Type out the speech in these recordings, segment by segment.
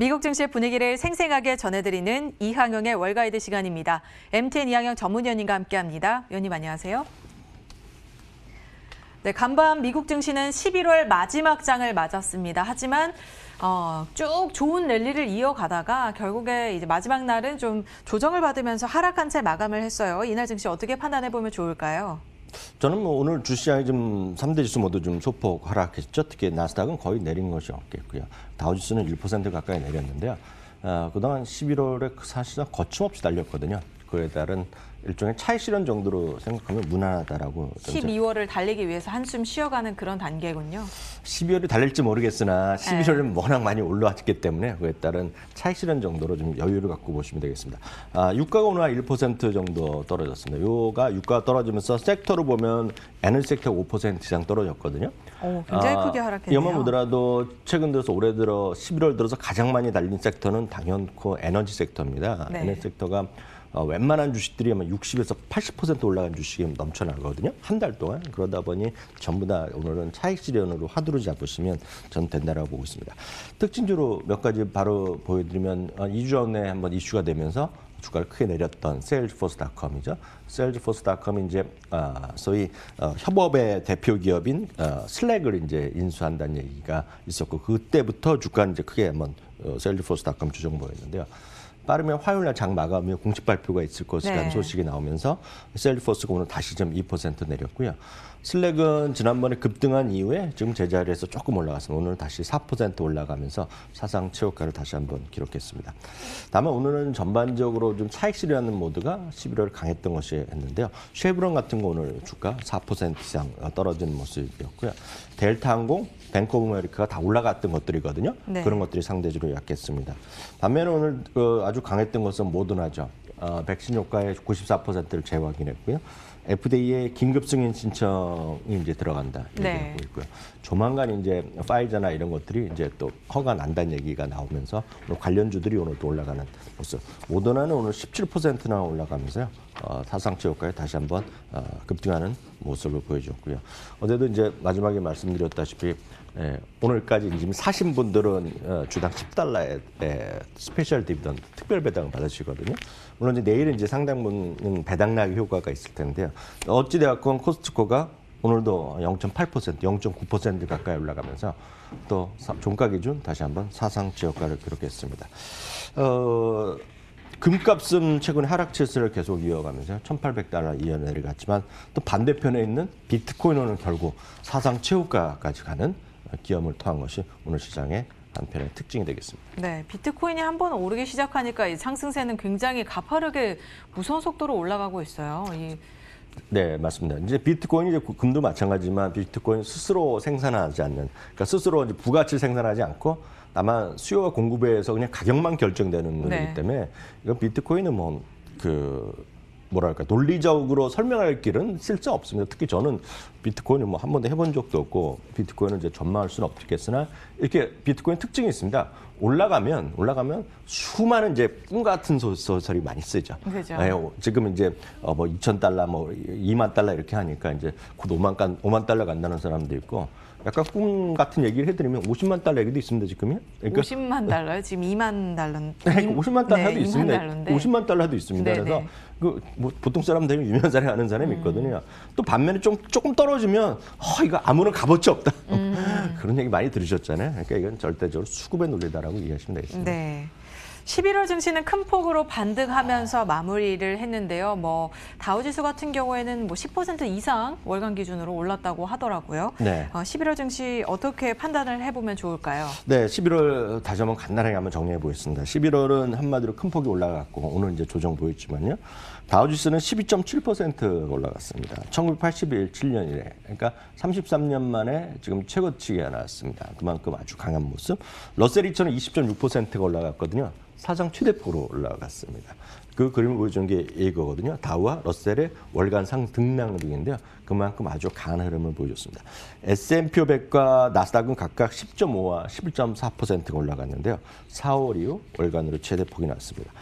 미국 증시의 분위기를 생생하게 전해드리는 이항영의 월가이드 시간입니다. MTN 이항영 전문위원님과 함께합니다. 위원님 안녕하세요. 네, 간밤 미국 증시는 11월 마지막 장을 맞았습니다. 하지만 쭉 좋은 랠리를 이어가다가 결국에 이제 마지막 날은 좀 조정을 받으면서 하락한 채 마감을 했어요. 이날 증시 어떻게 판단해 보면 좋을까요? 저는 오늘 주시장이 좀 3대 지수 모두 좀 소폭 하락했죠. 특히 나스닥은 거의 내린 것이 없겠고요. 다우지수는 1% 가까이 내렸는데요. 그동안 11월에 사실상 거침없이 달렸거든요. 그에 따른 일종의 차익 실현 정도로 생각하면 무난하다라고. 12월을 달리기 위해서 한숨 쉬어가는 그런 단계군요. 12월이 달릴지 모르겠으나 11월은 워낙 많이 올라왔기 때문에 그에 따른 차익 실현 정도로 좀 여유를 갖고 보시면 되겠습니다. 유가가 오늘 한 1% 정도 떨어졌습니다. 유가가 떨어지면서 섹터로 보면 에너지 섹터가 5% 이상 떨어졌거든요. 굉장히 크게 하락했네요. 이만 보더라도 최근 들어서 올해 들어 11월 들어서 가장 많이 달린 섹터는 당연코 에너지 섹터입니다. 네. 에너지 섹터가 웬만한 주식들이 아마 60에서 80% 올라간 주식이 넘쳐나거든요. 한 달 동안. 그러다 보니 전부 다 오늘은 차익 실현으로 화두를 잡으시면 전 된다라고 보고 있습니다. 특징주로 몇 가지 바로 보여드리면 2주 전에 한번 이슈가 되면서 주가를 크게 내렸던 Salesforce.com이죠. Salesforce.com이 이제 소위 협업의 대표 기업인 슬랙을 이제 인수한다는 얘기가 있었고 그때부터 주가는 이제 크게 한번 Salesforce.com 주종 보였는데요. 빠르면 화요일 날 장 마감에 공식 발표가 있을 것이라는 소식이 나오면서 셀리포스가 오늘 다시 좀 2% 내렸고요. 슬랙은 지난번에 급등한 이후에 지금 제자리에서 조금 올라갔습니다. 오늘 다시 4% 올라가면서 사상 최고가를 다시 한번 기록했습니다. 다만 오늘은 전반적으로 좀 차익 실현하는 모드가 11월 강했던 것이 했는데요. 쉐브론 같은 거 오늘 주가 4% 이상 떨어지는 모습이었고요. 델타항공, 뱅크 오브 아메리카가 다 올라갔던 것들이거든요. 네. 그런 것들이 상대적으로 약했습니다. 반면에 오늘 아주 강했던 것은 모더나죠. 백신 효과의 94%를 재확인했고요. FDA의 긴급 승인 신청이 이제 들어간다 얘기하고 있고요. 조만간 이제 파이저나 이런 것들이 이제 또 허가 난다는 얘기가 나오면서 오늘 관련주들이 오늘 또 올라가는 모습. 모더나는 오늘 17%나 올라가면서요. 사상 최고가에 다시 한번 급등하는 모습을 보여줬고요. 어제도 이제 마지막에 말씀드렸다시피 오늘까지 지금 사신 분들은 주당 10달러의 스페셜 디비던드 특별 배당을 받으시거든요. 물론 이제 내일은 이제 상당 부분 배당락 효과가 있을 텐데요. 어찌되었건 코스트코가 오늘도 0.8%, 0.9% 가까이 올라가면서 또 종가 기준 다시 한번 사상 최고가를 기록했습니다. 금값은 최근에 하락 추세를 계속 이어가면서 1,800달러 이어 내려갔지만 또 반대편에 있는 비트코인은 결국 사상 최고가까지 가는 기염을 토한 것이 오늘 시장의 한편의 특징이 되겠습니다. 네, 비트코인이 한번 오르기 시작하니까 이 상승세는 굉장히 가파르게 무서운 속도로 올라가고 있어요. 네, 맞습니다. 이제 비트코인이 이제 금도 마찬가지지만 비트코인 스스로 생산하지 않는, 그러니까 스스로 이제 부가치를 생산하지 않고 다만 수요와 공급에서 그냥 가격만 결정되는 거기 때문에 이건 비트코인은 뭐랄까 논리적으로 설명할 길은 실제 없습니다. 특히 저는 비트코인을 한 번도 해본 적도 없고 비트코인을 이제 전망할 수는 없겠으나 이렇게 비트코인 특징이 있습니다. 올라가면 수많은 이제 꿈 같은 소설이 많이 쓰죠. 그렇죠. 네, 지금 이제 2,000달러, 2만 달러 이렇게 하니까 이제 곧 5만 달러 간다는 사람도 있고. 약간 꿈 같은 얘기를 해드리면 50만 달러 얘기도 있습니다, 지금요. 그러니까 50만 달러요? 지금 2만 달러. 그러니까 50만 달러도 있습니다. 달러인데. 50만 달러도 있습니다. 그래서 보통 사람들이 유명한 사람이 아는 사람이 있거든요. 또 반면에 조금 떨어지면 이거 아무런 값어치 없다. 그런 얘기 많이 들으셨잖아요. 그러니까 이건 절대적으로 수급의 논리다라고 이해하시면 되겠습니다. 네. 11월 증시는 큰 폭으로 반등하면서 마무리를 했는데요. 다우지수 같은 경우에는 10% 이상 월간 기준으로 올랐다고 하더라고요. 네. 11월 증시 어떻게 판단을 해보면 좋을까요? 네, 11월 다시 한번 간단하게 한번 정리해 보겠습니다. 11월은 한마디로 큰 폭이 올라갔고 오늘 이제 조정 보였지만요. 다우지수는 12.7% 올라갔습니다. 1987년 이래. 그러니까 33년 만에 지금 최고치가 나왔습니다. 그만큼 아주 강한 모습. 러셀 2000은 20.6%가 올라갔거든요. 사상 최대폭으로 올라갔습니다. 그 그림을 보여주는 게 이거거든요. 다우와 러셀의 월간 상등락률인데요. 그만큼 아주 강한 흐름을 보여줬습니다. S&P 500과 나스닥은 각각 10.5와 11.4%가 올라갔는데요. 4월 이후 월간으로 최대폭이 났습니다.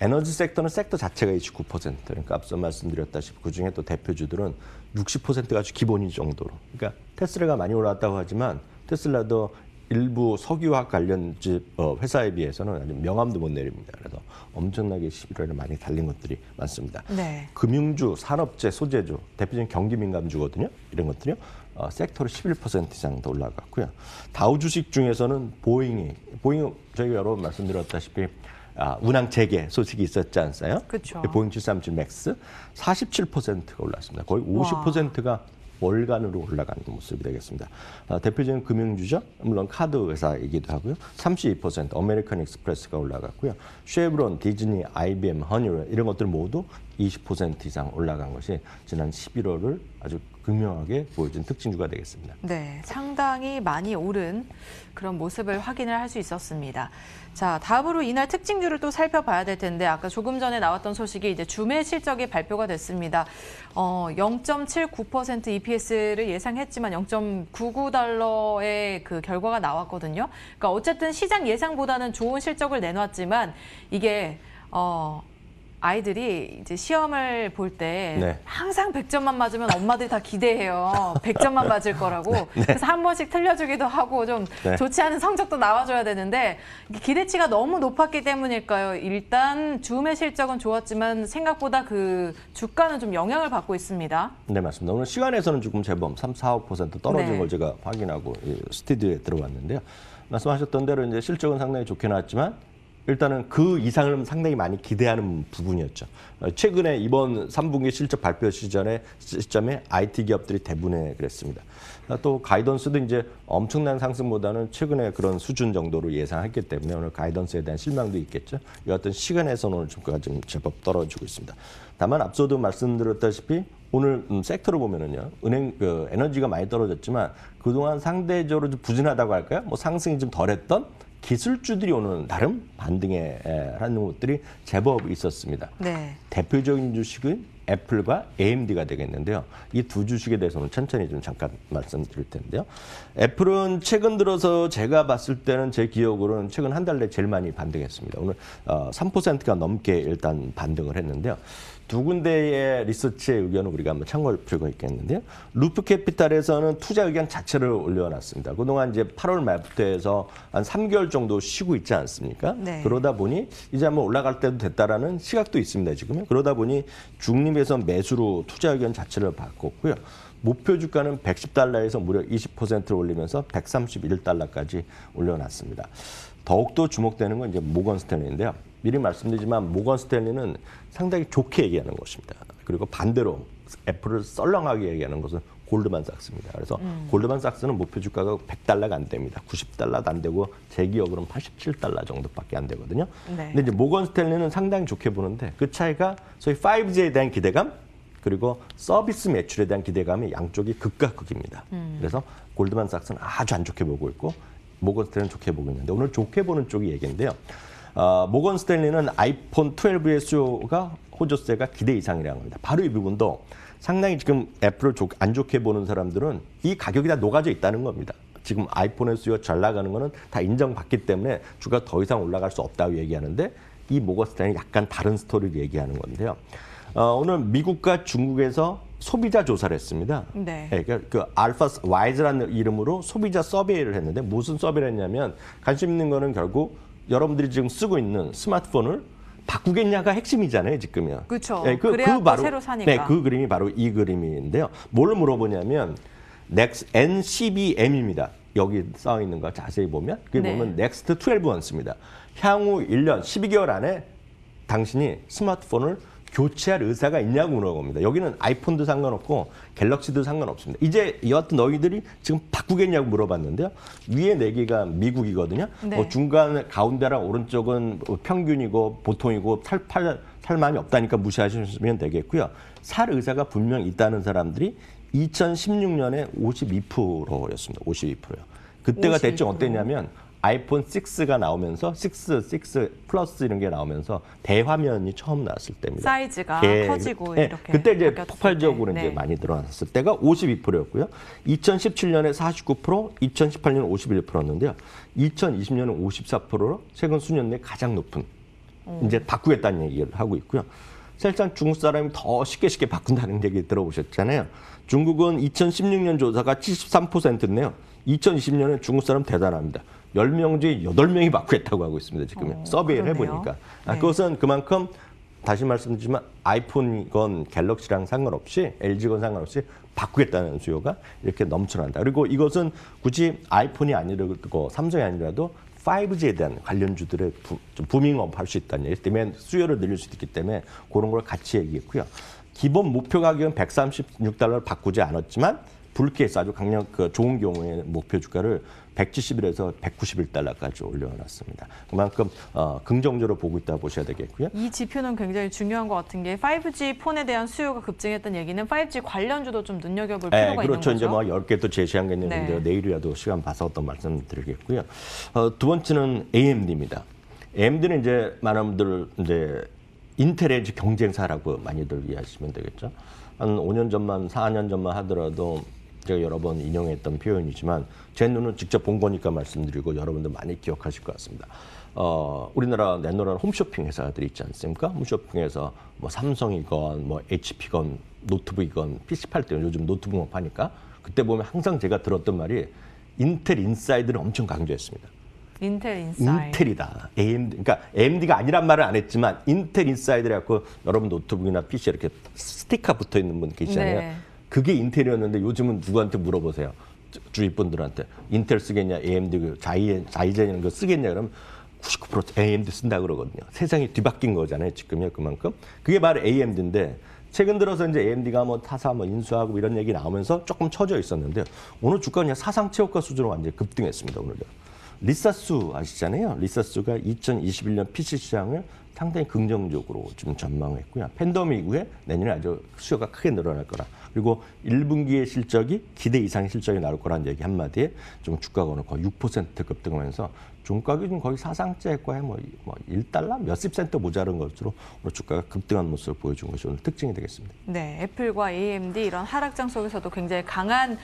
에너지 섹터는 섹터 자체가 29%, 그러니까 앞서 말씀드렸다시피 그중에 또 대표주들은 60%가 아주 기본인 정도로. 그러니까 테슬라가 많이 올랐다고 하지만 테슬라도 일부 석유화학 관련집 회사에 비해서는 아주 명함도 못 내립니다. 그래서 엄청나게 11월에 많이 달린 것들이 많습니다. 네. 금융주, 산업재, 소재주, 대표적인 경기 민감주거든요. 이런 것들이요. 섹터로 11% 이상 더 올라갔고요. 다우 주식 중에서는 보잉 저희가 여러 번 말씀드렸다시피 운항 재개 소식이 있었지 않았어요? 그렇죠. 보잉 737 맥스 47%가 올랐습니다. 거의 50%가 월간으로 올라가는 모습이 되겠습니다. 대표적인 금융주죠. 물론 카드 회사이기도 하고요. 32% 아메리칸 익스프레스가 올라갔고요. 쉐브론, 디즈니, IBM, 허니웰 이런 것들 모두 20% 이상 올라간 것이 지난 11월을 아주 극명하게 보여준 특징주가 되겠습니다. 네, 상당히 많이 오른 그런 모습을 확인을 할 수 있었습니다. 자, 다음으로 이날 특징주를 또 살펴봐야 될 텐데 아까 조금 전에 나왔던 소식이 이제 주매 실적이 발표가 됐습니다. 0.79% EPS를 예상했지만 0.99달러의 그 결과가 나왔거든요. 그러니까 어쨌든 시장 예상보다는 좋은 실적을 내놨지만 이게 아이들이 이제 시험을 볼 때 네. 항상 100점만 맞으면 엄마들이 다 기대해요. 100점만 맞을 거라고. 그래서 한 번씩 틀려주기도 하고 좀 네. 좋지 않은 성적도 나와줘야 되는데 기대치가 너무 높았기 때문일까요? 일단 주매 실적은 좋았지만 생각보다 그 주가는 좀 영향을 받고 있습니다. 네, 맞습니다. 오늘 시간에서는 조금 제법 3, 4, 5% 떨어진 네. 걸 제가 확인하고 스튜디오에 들어왔는데요. 말씀하셨던 대로 이제 실적은 상당히 좋게 나왔지만 일단은 그 이상을 상당히 많이 기대하는 부분이었죠. 최근에 이번 3분기 실적 발표 시점에 IT 기업들이 대부분에 그랬습니다. 또 가이던스도 이제 엄청난 상승보다는 최근에 그런 수준 정도로 예상했기 때문에 오늘 가이던스에 대한 실망도 있겠죠. 이 어떤 시간에서는 오늘 주가가 좀 제법 떨어지고 있습니다. 다만 앞서도 말씀드렸다시피 오늘 섹터로 보면은요, 은행 에너지가 많이 떨어졌지만 그동안 상대적으로 좀 부진하다고 할까요? 뭐 상승이 좀 덜했던 기술주들이 오늘 나름 반등하는 것들이 제법 있었습니다. 네. 대표적인 주식은 애플과 AMD가 되겠는데요. 이 두 주식에 대해서는 천천히 좀 잠깐 말씀드릴 텐데요. 애플은 최근 들어서 제가 봤을 때는 제 기억으로는 최근 한 달 내 제일 많이 반등했습니다. 오늘 3%가 넘게 일단 반등을 했는데요. 두 군데의 리서치의 의견을 우리가 한번 참고할 필요가 있겠는데요. 루프 캐피탈에서는 투자 의견 자체를 올려놨습니다. 그동안 이제 8월 말부터 해서 한 3개월 정도 쉬고 있지 않습니까? 네. 그러다 보니 이제 한번 올라갈 때도 됐다라는 시각도 있습니다. 지금 그러다 보니 중립에서 매수로 투자 의견 자체를 바꿨고요. 목표 주가는 110달러에서 무려 20%를 올리면서 131달러까지 올려놨습니다. 더욱더 주목되는 건 이제 모건 스탠리인데요. 미리 말씀드리지만 모건 스탠리는 상당히 좋게 얘기하는 것입니다. 그리고 반대로 애플을 썰렁하게 얘기하는 것은 골드만삭스입니다. 그래서 골드만삭스는 목표 주가가 100달러가 안 됩니다. 90달러도 안 되고 제 기억으로는 87달러 정도밖에 안 되거든요. 네. 근데 이제 모건 스탠리는 상당히 좋게 보는데 그 차이가 소위 5G에 대한 기대감 그리고 서비스 매출에 대한 기대감이 양쪽이 극과 극입니다. 그래서 골드만삭스는 아주 안 좋게 보고 있고 모건 스탠리는 좋게 보고 있는데 오늘 좋게 보는 쪽이 얘기인데요. 모건 스탠리는 아이폰 12의 수요가 호조세가 기대 이상이라고 합니다. 바로 이 부분도 상당히 지금 애플을 안 좋게 보는 사람들은 이 가격이 다 녹아져 있다는 겁니다. 지금 아이폰의 수요가 잘 나가는 거는 다 인정받기 때문에 주가 더 이상 올라갈 수 없다고 얘기하는데 이 모건 스탠리 약간 다른 스토리를 얘기하는 건데요. 오늘 미국과 중국에서 소비자 조사를 했습니다. 네. 네, 그 알파 와이즈라는 이름으로 소비자 서베이를 했는데 무슨 서베이를 했냐면 관심 있는 거는 결국 여러분들이 지금 쓰고 있는 스마트폰을 바꾸겠냐가 핵심이잖아요, 지금요. 그렇죠. 네, 그래야 또 바로, 새로 사니까. 네, 그 그림이 바로 이 그림인데요. 뭘 물어보냐면 NCBM입니다. 여기 써 있는 거 자세히 보면 그게 네. 보면 Next 12 months입니다. 향후 1년 12개월 안에 당신이 스마트폰을 교체할 의사가 있냐고 물어봅니다. 여기는 아이폰도 상관없고 갤럭시도 상관없습니다. 이제 여하튼 너희들이 지금 바꾸겠냐고 물어봤는데요. 위에 4개가 미국이거든요. 네. 중간 가운데랑 오른쪽은 평균이고 보통이고 살 마음이 없다니까 무시하시면 되겠고요. 살 의사가 분명 있다는 사람들이 2016년에 52%였습니다. 52%요. 그때가 52%. 대충 어땠냐면 아이폰 6가 나오면서 6 플러스 이런 게 나오면서 대화면이 처음 나왔을 때입니다. 사이즈가 커지고 네, 이렇게 그때 이제 바뀌었을 폭발적으로 때. 이제 네. 많이 늘어났을 때가 52%였고요. 2017년에 49%, 2018년에 51%였는데요. 2020년은 54%로 최근 수년 내 가장 높은 이제 바꾸겠다는 얘기를 하고 있고요. 사실상 중국 사람이 더 쉽게 바꾼다는 얘기 들어보셨잖아요. 중국은 2016년 조사가 73%인데요. 2020년에 중국 사람 대단합니다. 10명 중에 8명이 바꾸겠다고 하고 있습니다. 지금 서베이를 그러네요. 해보니까. 네. 그것은 그만큼 다시 말씀드리지만 아이폰이건 갤럭시랑 상관없이 LG건 상관없이 바꾸겠다는 수요가 이렇게 넘쳐난다. 그리고 이것은 굳이 아이폰이 아니라도 삼성이 아니라도 5G에 대한 관련주들의 좀 부밍업 할 수 있다는 얘기 때문에 수요를 늘릴 수 있기 때문에 그런 걸 같이 얘기했고요. 기본 목표 가격은 136달러를 바꾸지 않았지만 불케이스 아주 강력 좋은 경우에 목표 주가를 171에서 191달러까지 올려놨습니다. 그만큼 긍정적으로 보고 있다 보셔야 되겠고요. 이 지표는 굉장히 중요한 것 같은 게 5G 폰에 대한 수요가 급증했던 얘기는 5G 관련주도 좀 눈여겨볼 필요가 있는 그렇죠. 거죠. 이제 뭐 10개 또 제시한 게 있는데 네. 내일이라도 시간 봐서 어떤 말씀 드리겠고요. 두 번째는 AMD입니다. AMD는 이제 많은 분들 이제 인텔의 이제 경쟁사라고 많이들 이해하시면 되겠죠. 한 5년 전만 4년 전만 하더라도 제가 여러 번 인용했던 표현이지만 제 눈은 직접 본 거니까 말씀드리고 여러분들 많이 기억하실 것 같습니다. 우리나라 내노라는 홈쇼핑 회사들이 있지 않습니까? 홈쇼핑에서 뭐 삼성이건 뭐 HP건 노트북이건 PC 팔 때 요즘 노트북만 파니까 그때 보면 항상 제가 들었던 말이 인텔 인사이드를 엄청 강조했습니다. 인텔 인사이드. 인텔이다. AMD, 그러니까 AMD가 아니란 말은 안 했지만 인텔 인사이드를 갖고 여러분 노트북이나 PC 이렇게 스티커 붙어 있는 분 계시잖아요. 네. 그게 인텔이었는데 요즘은 누구한테 물어보세요. 주위 분들한테 인텔 쓰겠냐, AMD 그 자이젠 거 쓰겠냐 그러면 99% AMD 쓴다 그러거든요. 세상이 뒤바뀐 거잖아요. 지금요 그만큼. 그게 바로 AMD인데 최근 들어서 이제 AMD가 뭐 타사 뭐 인수하고 이런 얘기 나오면서 조금 처져 있었는데 오늘 주가는 그냥 사상 최고가 수준으로 완전히 급등했습니다. 오늘요. 리사수 아시잖아요. 리사수가 2021년 PC 시장을 상당히 긍정적으로 좀 전망했고요. 팬데믹 이후에 내년에 아주 수요가 크게 늘어날 거라. 그리고 1분기의 실적이 기대 이상의 실적이 나올 거라는 얘기 한마디에 좀 주가가 오늘 거의 6% 급등하면서 종가격이 좀 거의 사상자의 뭐 1달러 몇십 센트 모자른 것으로 오늘 주가가 급등한 모습을 보여준 것이 오늘 특징이 되겠습니다. 네, 애플과 AMD 이런 하락장 속에서도 굉장히 강한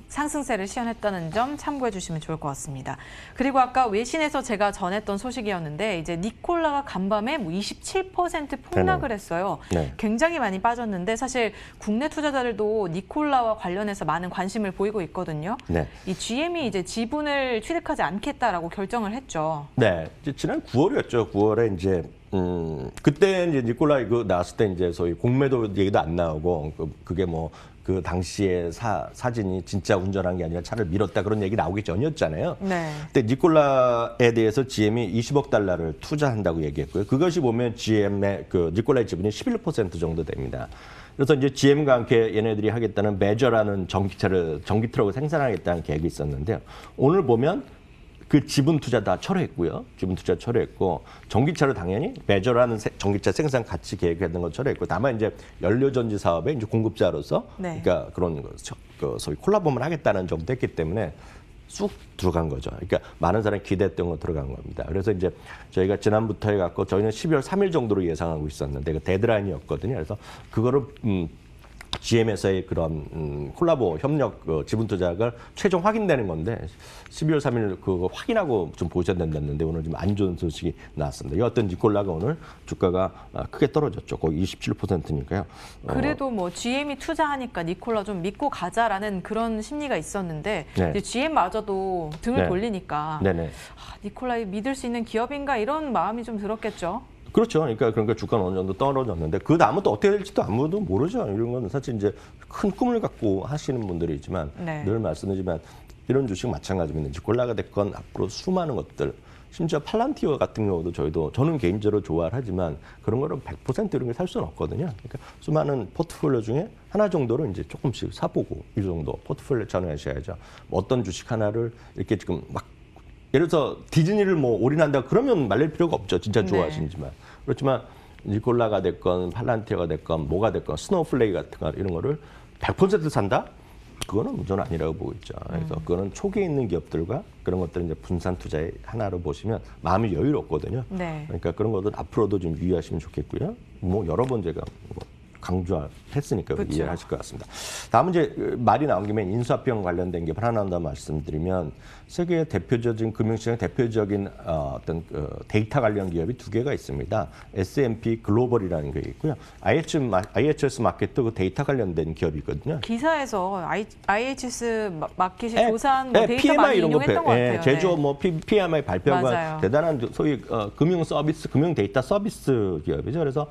상승세를 시현했다는 점 참고해 주시면 좋을 것 같습니다. 그리고 아까 외신에서 제가 전했던 소식이었는데 이제 니콜라가 간밤에 뭐 27% 폭락을 했어요. 네. 굉장히 많이 빠졌는데 사실 국내 투자자들도 니콜라와 관련해서 많은 관심을 보이고 있거든요. 네. 이 GM이 이제 지분을 취득하지 않겠다라고 결정을 했죠. 네, 이제 지난 9월이었죠. 9월에 이제 그때 이제 니콜라이 그 나왔을 때 이제 소위 공매도 얘기도 안 나오고 그게 뭐 그 당시에 사진이 진짜 운전한 게 아니라 차를 밀었다 그런 얘기 나오기 전이었잖아요. 네. 근데 니콜라에 대해서 GM이 20억 달러를 투자한다고 얘기했고요. 그것이 보면 GM의 그 니콜라의 지분이 11% 정도 됩니다. 그래서 이제 GM과 함께 얘네들이 하겠다는 메저라는 전기 트럭을 생산하겠다는 계획이 있었는데요. 오늘 보면 그 지분 투자 다 철회했고요. 지분 투자 철회했고 전기차를 당연히 메저라는 전기차 생산 같이 계획했던 거 철회했고 다만 이제 연료전지 사업의 이제 공급자로서 네. 그러니까 그런 그 소위 콜라보만 하겠다는 정도 했기 때문에 쑥 들어간 거죠. 그러니까 많은 사람이 기대했던 거 들어간 겁니다. 그래서 이제 저희가 지난부터 해갖고 저희는 12월 3일 정도로 예상하고 있었는데 그 데드라인이었거든요. 그래서 그거를 GM에서의 그런 콜라보 협력 지분 투자가 최종 확인되는 건데 12월 3일 그거 확인하고 좀 보셔야 된다는데 오늘 좀 안 좋은 소식이 나왔습니다. 이 어떤 니콜라가 오늘 주가가 크게 떨어졌죠. 거의 27%니까요. 그래도 뭐 GM이 투자하니까 니콜라 좀 믿고 가자라는 그런 심리가 있었는데 네. 이제 GM마저도 등을 네. 돌리니까 네네. 니콜라이 믿을 수 있는 기업인가 이런 마음이 좀 들었겠죠. 그렇죠. 그러니까 주가는 어느 정도 떨어졌는데 그 다음은 또 어떻게 될지도 아무도 모르죠. 이런 건 사실 이제 큰 꿈을 갖고 하시는 분들이지만 네. 늘 말씀드리지만 이런 주식 마찬가지입니다. 니콜라가 됐건 앞으로 수많은 것들 심지어 팔란티어 같은 경우도 저는 개인적으로 좋아를 하지만 그런 거를 100% 이런 게 살 수는 없거든요. 그러니까 수많은 포트폴리오 중에 하나 정도를 이제 조금씩 사보고 이 정도 포트폴리오 전환하셔야죠. 뭐 어떤 주식 하나를 이렇게 지금 막 예를 들어서 디즈니를 뭐 올인한다 그러면 말릴 필요가 없죠. 진짜 좋아하시지만. 그렇지만 니콜라가 됐건 팔란티어가 됐건 뭐가 됐건 스노우플레이 같은 거 이런 거를 100% 산다? 그거는 저는 아니라고 보고 있죠. 그래서 그거는 초기에 있는 기업들과 그런 것들을 이제 분산 투자의 하나로 보시면 마음이 여유롭거든요. 네. 그러니까 그런 것들 앞으로도 좀 유의하시면 좋겠고요. 뭐 여러 번 제가 강조했으니까 그렇죠. 이해하실 것 같습니다. 다음은 이제 말이 나온 김에 인수합병 관련된 게 하나 더 말씀드리면 세계 대표적인 금융시장 대표적인 어떤 데이터 관련 기업이 두 개가 있습니다. S&P 글로벌이라는 게 있고요. IHS 마켓도 그 데이터 관련된 기업이거든요. 기사에서 IHS 마켓이 예, 조사한 뭐 예, 데이터 PMI 많이 이런 거 인용했던 것 같아요. 제조업 뭐 PMI 발표가 맞아요. 대단한 소위 금융 서비스, 금융 데이터 서비스 기업이죠. 그래서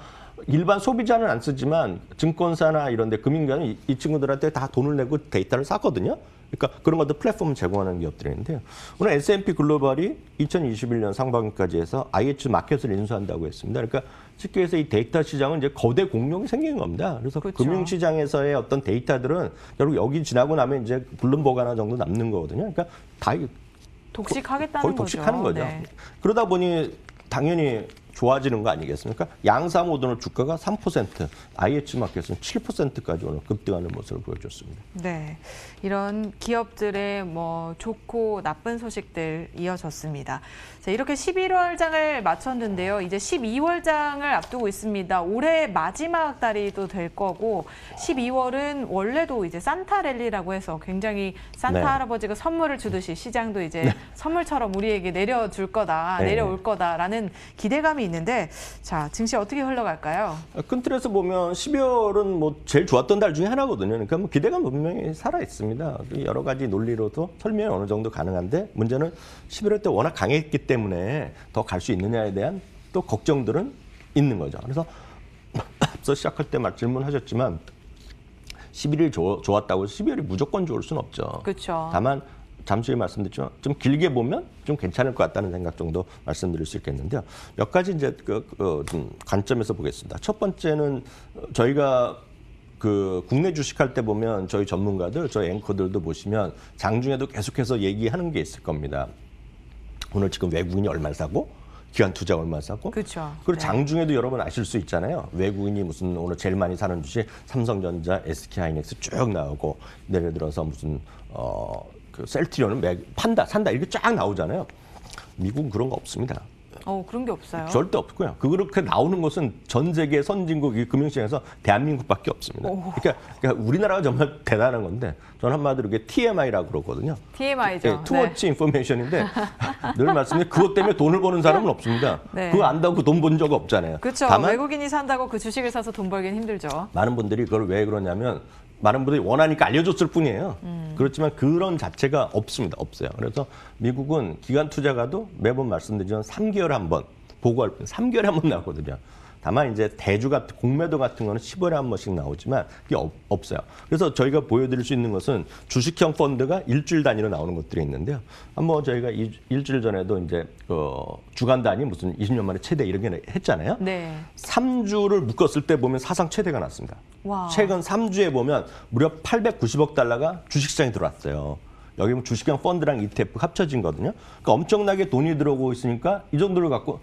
일반 소비자는 안 쓰지만 증권사나 이런 데 금융기관은 이 친구들한테 다 돈을 내고 데이터를 사거든요. 그러니까 그런 것도 플랫폼을 제공하는 기업들인데요. 오늘 S&P 글로벌이 2021년 상반기까지 해서 IHS 마켓을 인수한다고 했습니다. 그러니까 쉽게 해서 이 데이터 시장은 이제 거대 공룡이 생긴 겁니다. 그래서 그렇죠. 금융시장에서의 어떤 데이터들은 결국 여기 지나고 나면 이제 불능보가 하나 정도 남는 거거든요. 그러니까 다 독식하겠다는 거의 거죠. 독식하는 거죠. 네. 그러다 보니 당연히 좋아지는 거 아니겠습니까? 양사모 오늘 주가가 3%, IH 마켓은 7%까지 오늘 급등하는 모습을 보여줬습니다. 네, 이런 기업들의 뭐 좋고 나쁜 소식들 이어졌습니다. 자, 이렇게 11월장을 마쳤는데요. 이제 12월장을 앞두고 있습니다. 올해 마지막 달이 또 될 거고 12월은 원래도 이제 산타랠리라고 해서 굉장히 산타 네. 할아버지가 선물을 주듯이 시장도 이제 선물처럼 우리에게 내려줄 거다, 네. 내려올 거다라는 기대감이 있는데 자, 증시 어떻게 흘러갈까요? 큰 틀에서 보면 12월은 뭐 제일 좋았던 달 중에 하나거든요. 그러니까 뭐 기대감 분명히 살아 있습니다. 여러 가지 논리로도 설명이 어느 정도 가능한데 문제는 11월 때 워낙 강했기 때문에 더 갈 수 있느냐에 대한 또 걱정들은 있는 거죠. 그래서 앞서 시작할 때 질문하셨지만 11일 좋았다고 해서 12월이 무조건 좋을 수는 없죠. 그렇죠. 다만 잠시 후에 말씀드렸지만 좀 길게 보면 좀 괜찮을 것 같다는 생각 정도 말씀드릴 수 있겠는데요. 몇 가지 이제 좀 관점에서 보겠습니다. 첫 번째는 저희가 국내 주식할 때 보면 저희 전문가들, 저희 앵커들도 보시면 장중에도 계속해서 얘기하는 게 있을 겁니다. 오늘 지금 외국인이 얼마 사고 기관 투자 얼마 사고 그렇죠. 그리고 네. 장중에도 여러분 아실 수 있잖아요. 외국인이 무슨 오늘 제일 많이 사는 주식 삼성전자, SK하이닉스 쭉 나오고 예를 들어서 무슨 셀트리온은 산다 이렇게 쫙 나오잖아요. 미국은 그런 거 없습니다. 그런 게 없어요. 절대 없고요. 그렇게 나오는 것은 전 세계 선진국 이 금융시장에서 대한민국밖에 없습니다. 그러니까 우리나라가 정말 대단한 건데 저는 한마디로 이게 TMI라고 그러거든요. TMI죠. 투워치 인포메이션인데 늘 말씀드린 그것 때문에 돈을 버는 사람은 없습니다. 네. 그거 안다고 돈 번 적 없잖아요. 그렇죠. 다만 외국인이 산다고 그 주식을 사서 돈 벌긴 힘들죠. 많은 분들이 그걸 왜 그러냐면 많은 분들이 원하니까 알려줬을 뿐이에요. 그렇지만 그런 자체가 없습니다. 없어요. 그래서 미국은 기관 투자가도 매번 말씀드리지만 3개월에 한 번 보고할 뿐 3개월에 한 번 나오거든요. 다만 이제 대주 같은 공매도 같은 거는 10월에 한 번씩 나오지만 그게 없어요. 그래서 저희가 보여드릴 수 있는 것은 주식형 펀드가 일주일 단위로 나오는 것들이 있는데요. 한번 저희가 일주일 전에도 이제 주간 단위 무슨 20년 만에 최대 이렇게 했잖아요. 네. 3주를 묶었을 때 보면 사상 최대가 났습니다. 와. 최근 3주에 보면 무려 890억 달러가 주식시장에 들어왔어요. 여기 보면 주식형 펀드랑 ETF 합쳐진 거거든요. 그러니까 엄청나게 돈이 들어오고 있으니까 이 정도를 갖고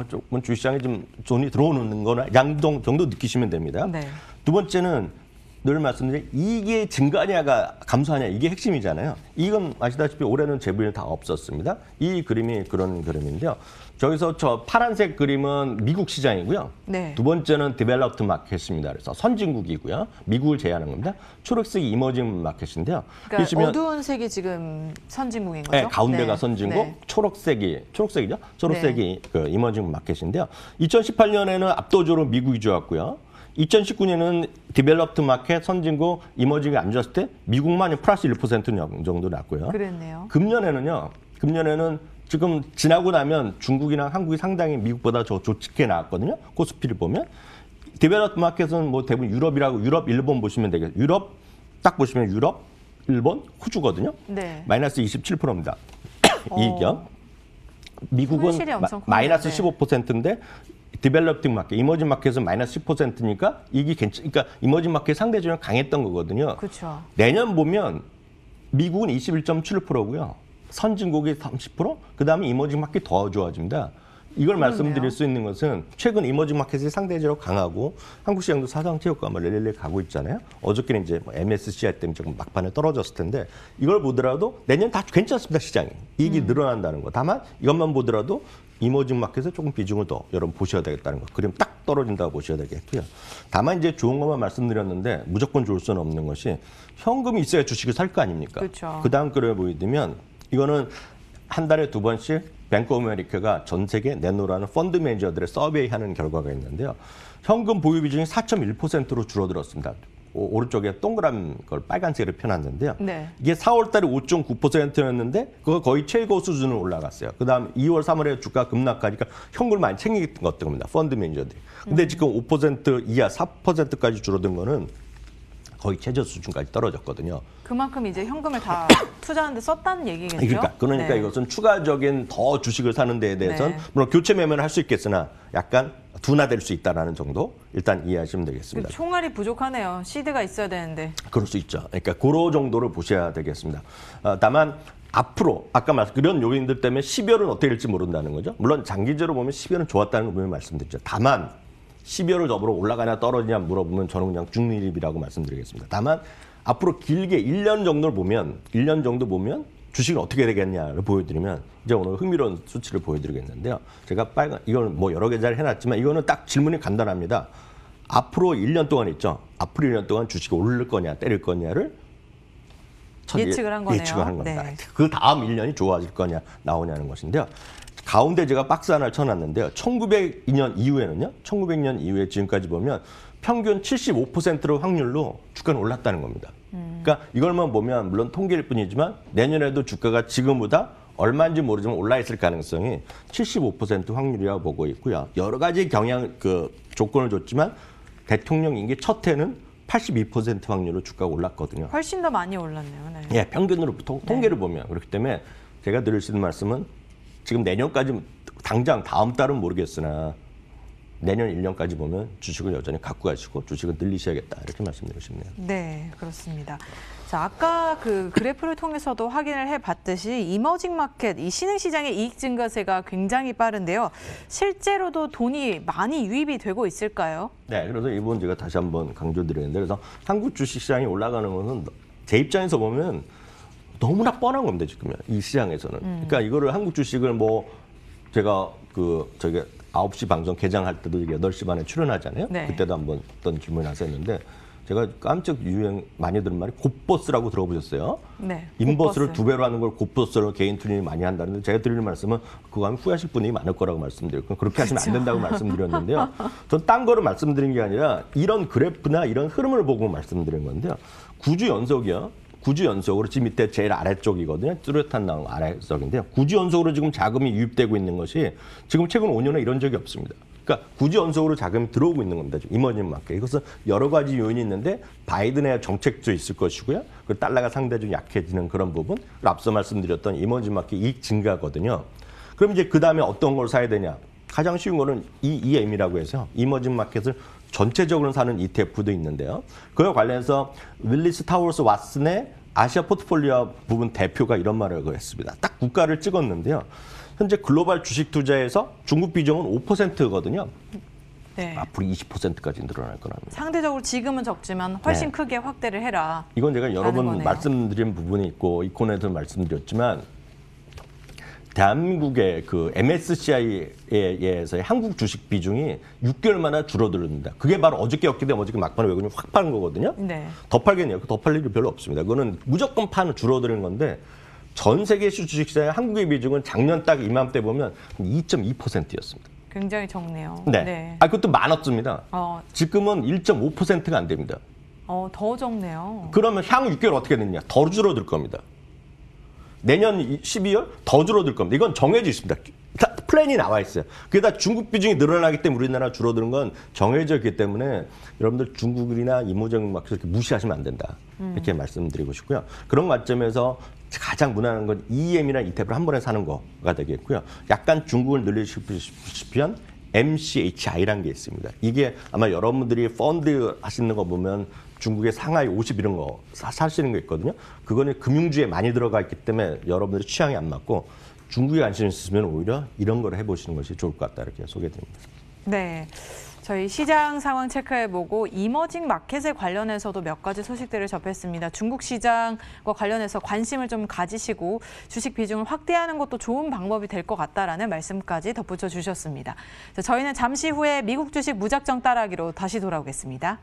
조금 주식시장에 좀 돈이 들어오는 거나 양동 정도 느끼시면 됩니다. 네. 두 번째는 늘 말씀드린 이게 증가하냐가 감소하냐 이게 핵심이잖아요. 이건 아시다시피 올해는 재부일 다 없었습니다. 이 그림이 그런 그림인데요. 저기서 저 파란색 그림은 미국 시장이고요. 네. 두 번째는 디벨롭드 마켓입니다. 그래서 선진국이고요. 미국을 제외하는 겁니다. 초록색이 이머징 마켓인데요. 그러니까 보시면 어두운 색이 지금 선진국인 거죠? 네, 가운데가 네. 선진국, 네. 초록색이죠. 초록색이 그 이머징 마켓인데요. 2018년에는 압도적으로 미국이 좋았고요. 2019년에는 디벨롭드 마켓, 선진국, 이머징이 안 좋았을 때 미국만이 플러스 1% 정도 났고요. 그랬네요. 금년에는 지금 지나고 나면 중국이나 한국이 상당히 미국보다 좋게 나왔거든요. 코스피를 보면. 디벨롭드 마켓은 뭐 대부분 유럽, 일본 보시면 되겠어요. 유럽 딱 보시면 유럽, 일본, 호주거든요. 네. 마이너스 27%입니다. 이익이요. 미국은 손실이 엄청 마이너스 컸네요. 15%인데 디벨롭딩 마켓, 이머징 마켓은 마이너스 10%니까 이게 그러니까 이머징 마켓 상대적으로 강했던 거거든요. 그렇죠. 내년 보면 미국은 21.7%고요. 선진국이 30%, 그다음에 이머징 마켓 더 좋아집니다. 이걸 말씀드릴 수 있는 것은 최근 이머징 마켓이 상대적으로 강하고 한국 시장도 사상 최고가 랠리 가고 있잖아요. 어저께는 이제 뭐 MSCI 때문에 조금 막판에 떨어졌을 텐데 이걸 보더라도 내년 다 괜찮습니다. 시장이. 이익이 늘어난다는 거. 다만 이것만 보더라도 이머징 마켓에 조금 비중을 더 여러분 보셔야 되겠다는 거. 그럼 딱 떨어진다고 보셔야 되겠고요. 다만 이제 좋은 것만 말씀드렸는데 무조건 좋을 수는 없는 것이 현금이 있어야 주식을 살 거 아닙니까? 그렇죠. 그다음 글을 보이면 이거는 한 달에 2번씩 뱅크 오브 아메리카가 전 세계 내놓으라는 펀드 매니저들의 서베이하는 결과가 있는데요. 현금 보유 비중이 4.1%로 줄어들었습니다. 오른쪽에 동그란 걸 빨간색으로 펴놨는데요. 네. 이게 4월 달에 5.9%였는데 그거 거의 최고 수준으로 올라갔어요. 그다음 2월, 3월에 주가 급락하니까 현금을 많이 챙기던 겁니다. 펀드 매니저들이. 근데 지금 5% 이하 4%까지 줄어든 거는 거의 최저 수준까지 떨어졌거든요. 그만큼 이제 현금을 다 투자하는데 썼다는 얘기겠죠? 그러니까 네. 이것은 추가적인 더 주식을 사는 데에 대해서는 네. 물론 교체 매매를 할 수 있겠으나 약간 둔화될 수 있다는 정도 일단 이해하시면 되겠습니다. 총알이 부족하네요. 시드가 있어야 되는데. 그럴 수 있죠. 그러니까 그런 정도를 보셔야 되겠습니다. 다만 앞으로 아까 이런 요인들 때문에 12월은 어떻게 될지 모른다는 거죠. 물론 장기적으로 보면 12월은 좋았다는 거 분명히 말씀드렸죠. 다만 12월을 더불어 올라가냐 떨어지냐 물어보면 저는 그냥 중립이라고 말씀드리겠습니다. 다만 앞으로 길게 1년 정도를 보면 1년 정도 보면 주식은 어떻게 되겠냐를 보여드리면 이제 오늘 흥미로운 수치를 보여드리겠는데요. 제가 이걸 뭐 여러 개 잘 해놨지만 이거는 딱 질문이 간단합니다. 앞으로 1년 동안 있죠. 앞으로 1년 동안 주식이 오를 거냐 때릴 거냐를 예측을 한 거네요. 예측을 한 겁니다. 네. 그 다음 1년이 좋아질 거냐 나오냐는 것인데요. 가운데 제가 박스 하나를 쳐놨는데요. 1902년 이후에는요. 1900년 이후에 지금까지 보면 평균 75%로 확률로 주가는 올랐다는 겁니다. 그러니까 이걸만 보면 물론 통계일 뿐이지만 내년에도 주가가 지금보다 얼마인지 모르지만 올라 있을 가능성이 75% 확률이라고 보고 있고요. 여러 가지 조건을 줬지만 대통령 임기 첫 해는 82% 확률로 주가가 올랐거든요. 훨씬 더 많이 올랐네요. 네. 예, 평균으로 통계를 보면 그렇기 때문에 제가 드릴 수 있는 말씀은 지금 내년까지 당장 다음 달은 모르겠으나 내년 1년까지 보면 주식을 여전히 갖고 가시고 주식을 늘리셔야겠다 이렇게 말씀드리고 싶네요. 네, 그렇습니다. 자, 아까 그 그래프를 통해서도 확인을 해봤듯이 이머징 마켓, 이 신흥시장의 이익 증가세가 굉장히 빠른데요. 실제로도 돈이 많이 유입이 되고 있을까요? 네, 그래서 이 부분 제가 다시 한번 강조드리는데 그래서 한국 주식시장이 올라가는 것은 제 입장에서 보면 너무나 뻔한 겁니다, 지금 이 시장에서는. 그러니까 이거를 한국 주식을 뭐 제가 저기 9시 방송 개장할 때도 8시 반에 출연하잖아요. 네. 그때도 한번 어떤 질문을 하셨는데 제가 깜짝 유행 많이 들은 말이 곧버스라고 들어보셨어요? 네. 인버스를 곧버스. 2배로 하는 걸 곧버스로 개인 투자를 많이 한다는데 제가 드리는 말씀은 그거 하면 후회하실 분이 많을 거라고 말씀드렸고 그렇게 하시면 안 된다고 말씀드렸는데요. 전 딴 거를 말씀드린 게 아니라 이런 그래프나 이런 흐름을 보고 말씀드린 건데요. 9주 연속이요. 9주 연속으로 지금 밑에 제일 아래쪽이거든요. 뚜렷한 나온 아래쪽인데요. 9주 연속으로 지금 자금이 유입되고 있는 것이 지금 최근 5년에 이런 적이 없습니다. 그러니까 9주 연속으로 자금이 들어오고 있는 겁니다. 지금 이머징 마켓. 이것은 여러 가지 요인이 있는데 바이든의 정책도 있을 것이고요. 그 달러가 상대적으로 약해지는 그런 부분. 그리고 앞서 말씀드렸던 이머징 마켓 이익 증가거든요. 그럼 이제 그 다음에 어떤 걸 사야 되냐? 가장 쉬운 거는 EM이라고 해서 이머징 마켓을 전체적으로 사는 ETF도 있는데요. 그와 관련해서 윌리스 타워스 왓슨의 아시아 포트폴리오 부분 대표가 이런 말을 했습니다. 딱 국가를 찍었는데요. 현재 글로벌 주식 투자에서 중국 비중은 5%거든요. 네. 앞으로 20%까지 늘어날 거랍니다. 상대적으로 지금은 적지만 훨씬 네. 크게 확대를 해라. 이건 제가 여러 번 거네요. 말씀드린 부분이 있고 이 코너에서 말씀드렸지만 대한민국의 그 MSCI에서의 한국 주식 비중이 6개월 만에 줄어들었습니다. 그게 바로 어저께였기 때문에 어저께 막판에 외국인이 확 파는 거거든요. 네. 더 팔겠네요. 더 팔 일이 별로 없습니다. 그거는 무조건 파는 줄어드는 건데 전 세계 주식시장의 한국의 비중은 작년 딱 이맘때 보면 2.2%였습니다. 굉장히 적네요. 네. 그것도 많았습니다. 지금은 1.5%가 안 됩니다. 더 적네요. 그러면 향후 6개월 어떻게 되느냐? 더 줄어들 겁니다. 내년 12월 더 줄어들 겁니다. 이건 정해져 있습니다. 다 플랜이 나와 있어요. 게다가 중국 비중이 늘어나기 때문에 우리나라 줄어드는 건 정해져 있기 때문에 여러분들 중국이나 이모저국 막 그렇게 무시하시면 안 된다. 이렇게 말씀드리고 싶고요. 그런 관점에서 가장 무난한 건 EM이라는 ETF를 한 번에 사는 거가 되겠고요. 약간 중국을 늘리시면 MCHI라는 게 있습니다. 이게 아마 여러분들이 펀드 하시는 거 보면 중국의 상하이 50 이런 거 사시는 거 있거든요. 그거는 금융주에 많이 들어가 있기 때문에 여러분들이 취향이 안 맞고 중국에 관심 있으면 오히려 이런 걸 해보시는 것이 좋을 것 같다 이렇게 소개드립니다. 네. 저희 시장 상황 체크해보고 이머징 마켓에 관련해서도 몇 가지 소식들을 접했습니다. 중국 시장과 관련해서 관심을 좀 가지시고 주식 비중을 확대하는 것도 좋은 방법이 될 것 같다라는 말씀까지 덧붙여 주셨습니다. 저희는 잠시 후에 미국 주식 무작정 따라하기로 다시 돌아오겠습니다.